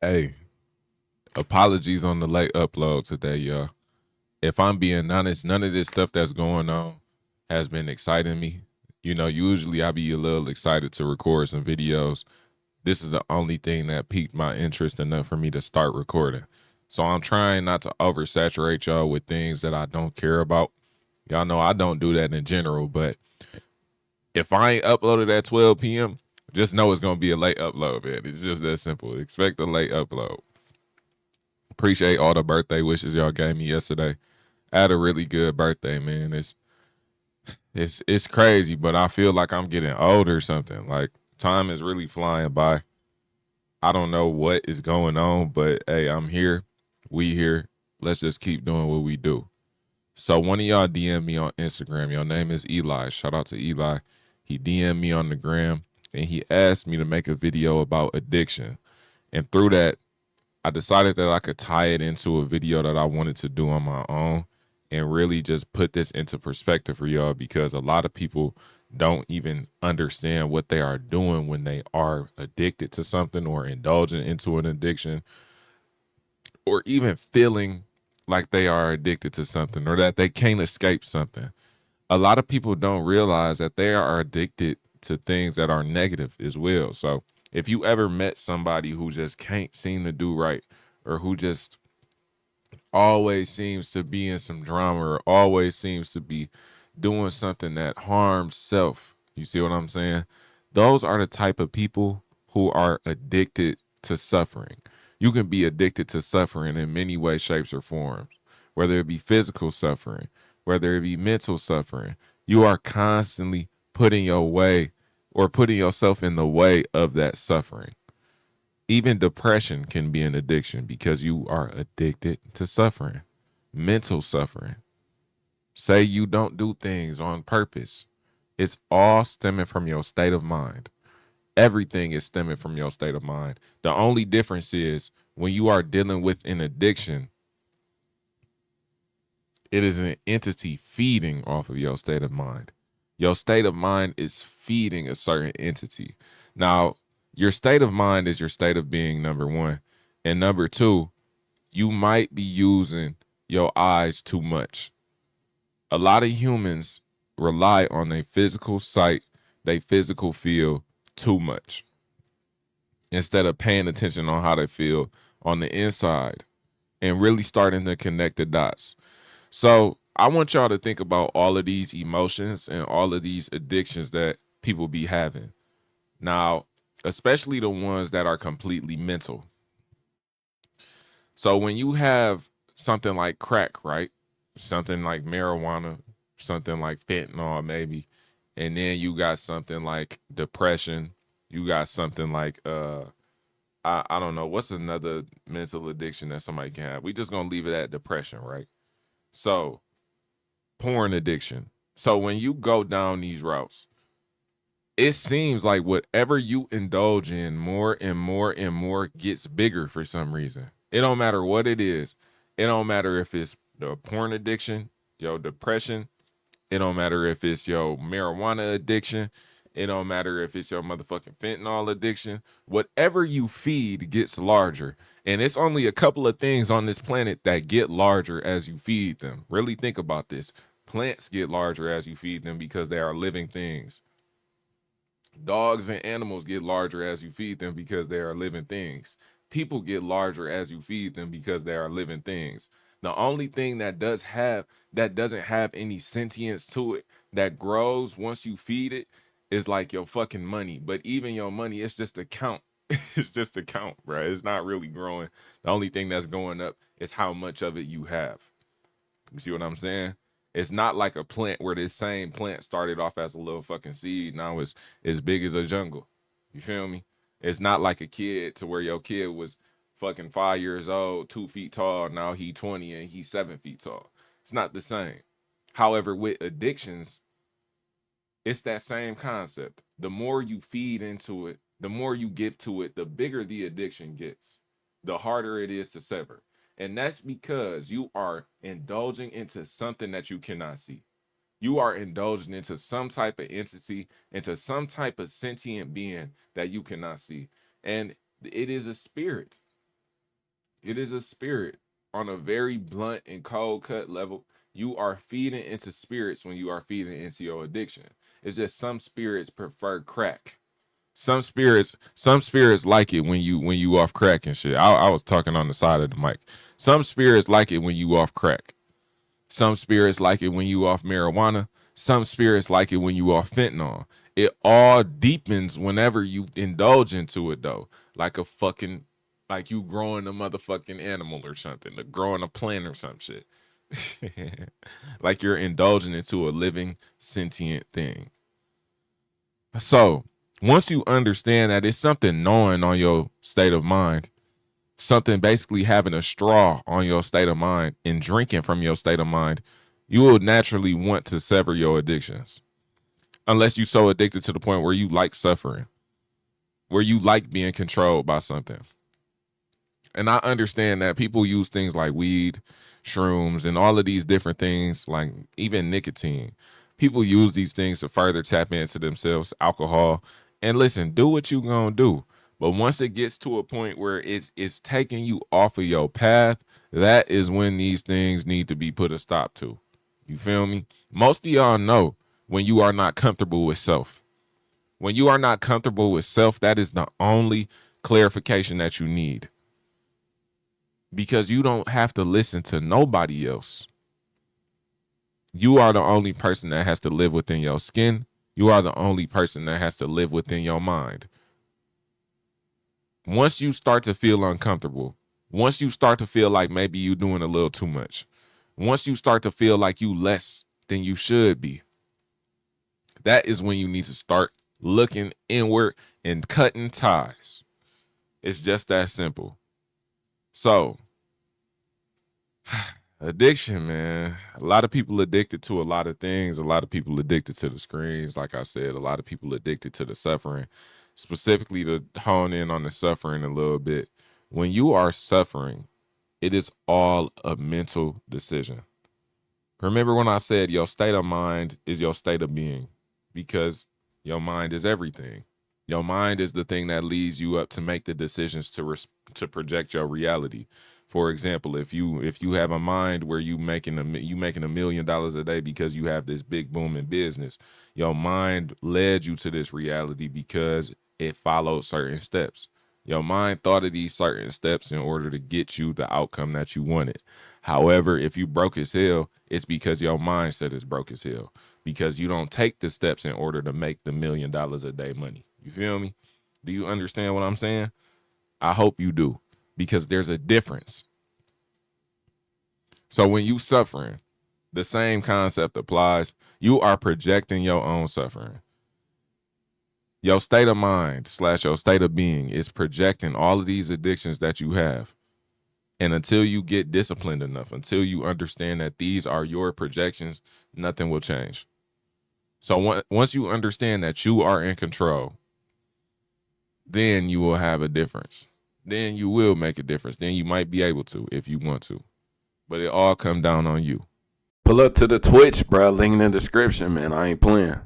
Hey, apologies on the late upload today, y'all. If I'm being honest, none of this stuff that's going on has been exciting me. Usually I be a little excited to record some videos. This is the only thing that piqued my interest enough for me to start recording. So I'm trying not to oversaturate y'all with things that I don't care about. Y'all know I don't do that in general, but if I ain't uploaded at 12 p.m., just know it's gonna be a late upload, man. It's just that simple. Expect a late upload. Appreciate all the birthday wishes y'all gave me yesterday. I had a really good birthday, man. It's crazy, but I feel like I'm getting old or something. Like time is really flying by. I don't know what is going on, but hey, I'm here. We here. Let's just keep doing what we do. So one of y'all DM me on Instagram. Your name is Eli. Shout out to Eli. He DM me on the gram and he asked me to make a video about addiction. And through that, I decided that I could tie it into a video that I wanted to do on my own and really just put this into perspective for y'all because a lot of people don't even understand what they are doing when they are addicted to something or indulging into an addiction or even feeling like they are addicted to something or that they can't escape something. A lot of people don't realize that they are addicted to things that are negative as well. So if you ever met somebody who just can't seem to do right or who just always seems to be in some drama or always seems to be doing something that harms self, you see what I'm saying? Those are the type of people who are addicted to suffering. You can be addicted to suffering in many ways, shapes, or forms, whether it be physical suffering, whether it be mental suffering. You are constantly putting your way or putting yourself in the way of that suffering. Even depression can be an addiction because you are addicted to suffering, mental suffering. Say you don't do things on purpose. It's all stemming from your state of mind. Everything is stemming from your state of mind. The only difference is when you are dealing with an addiction, it is an entity feeding off of your state of mind. Your state of mind is feeding a certain entity. Now, your state of mind is your state of being, number one. And number two, you might be using your eyes too much. A lot of humans rely on their physical sight, their physical feel too much instead of paying attention on how they feel on the inside and really starting to connect the dots. So I want y'all to think about all of these emotions and all of these addictions that people be having. Now, especially the ones that are completely mental. So when you have something like crack, right? Something like marijuana, something like fentanyl, maybe, and then you got something like depression. You got something like I don't know what's another mental addiction that somebody can have. We just gonna leave it at depression, right? So porn addiction. So when you go down these routes, it seems like whatever you indulge in more and more and more gets bigger for some reason. It don't matter what it is. It don't matter if it's the porn addiction, your depression. It don't matter if it's your marijuana addiction. It don't matter if it's your motherfucking fentanyl addiction. Whatever you feed gets larger. And it's only a couple of things on this planet that get larger as you feed them. Really think about this. Plants get larger as you feed them because they are living things. Dogs and animals get larger as you feed them because they are living things. People get larger as you feed them because they are living things. The only thing that doesn't have any sentience to it that grows once you feed it is like your fucking money. But even your money, it's just a count. It's just a count, bro. It's not really growing. The only thing that's going up is how much of it you have. You see what I'm saying? It's not like a plant where this same plant started off as a little fucking seed. Now it's as big as a jungle. You feel me? It's not like a kid to where your kid was fucking 5 years old, 2 feet tall. Now he 20 and he's 7 feet tall. It's not the same. However, with addictions, it's that same concept. The more you feed into it, the more you give to it, the bigger the addiction gets, the harder it is to sever. And that's because you are indulging into something that you cannot see. You are indulging into some type of entity, into some type of sentient being that you cannot see. And it is a spirit. It is a spirit on a very blunt and cold cut level. You are feeding into spirits when you are feeding into your addiction. It's just some spirits prefer crack. Some spirits like it when you off crack and shit. I was talking on the side of the mic. Some spirits like it when you off crack. Some spirits like it when you off marijuana. Some spirits like it when you off fentanyl. It all deepens whenever you indulge into it though. Like a fucking like you growing a motherfucking animal or something, or growing a plant or some shit. Like you're indulging into a living sentient thing. So once you understand that it's something gnawing on your state of mind, something basically having a straw on your state of mind and drinking from your state of mind, you will naturally want to sever your addictions. Unless you're so addicted to the point where you like suffering, where you like being controlled by something. And I understand that people use things like weed, shrooms, and all of these different things, like even nicotine. People use these things to further tap into themselves, alcohol. And listen, do what you gonna do. But once it gets to a point where it's taking you off of your path, that is when these things need to be put a stop to. You feel me? Most of y'all know when you are not comfortable with self. When you are not comfortable with self, that is the only clarification that you need. Because you don't have to listen to nobody else. You are the only person that has to live within your skin. You are the only person that has to live within your mind. Once you start to feel uncomfortable, once you start to feel like maybe you're doing a little too much, once you start to feel like you less than you should be, that is when you need to start looking inward and cutting ties. It's just that simple. So, addiction, man. A lot of people addicted to a lot of things. A lot of people addicted to the screens. Like I said, a lot of people addicted to the suffering. Specifically, to hone in on the suffering a little bit. When you are suffering, it is all a mental decision. Remember when I said your state of mind is your state of being, because your mind is everything. Your mind is the thing that leads you up to make the decisions to project your reality. For example, if you have a mind where you making $1 million a day because you have this big boom in business, your mind led you to this reality because it followed certain steps. Your mind thought of these certain steps in order to get you the outcome that you wanted. However, if you broke as hell, it's because your mindset is broke as hell. Because you don't take the steps in order to make the $1 million a day money. You feel me? Do you understand what I'm saying? I hope you do. Because there's a difference. So when you suffering, the same concept applies. You are projecting your own suffering. Your state of mind / your state of being is projecting all of these addictions that you have. And until you get disciplined enough, until you understand that these are your projections, nothing will change. So once you understand that you are in control, then you will have a difference. Then you will make a difference. Then you might be able to if you want to. But it all come down on you. Pull up to the Twitch, bro. Link in the description, man. I ain't playing.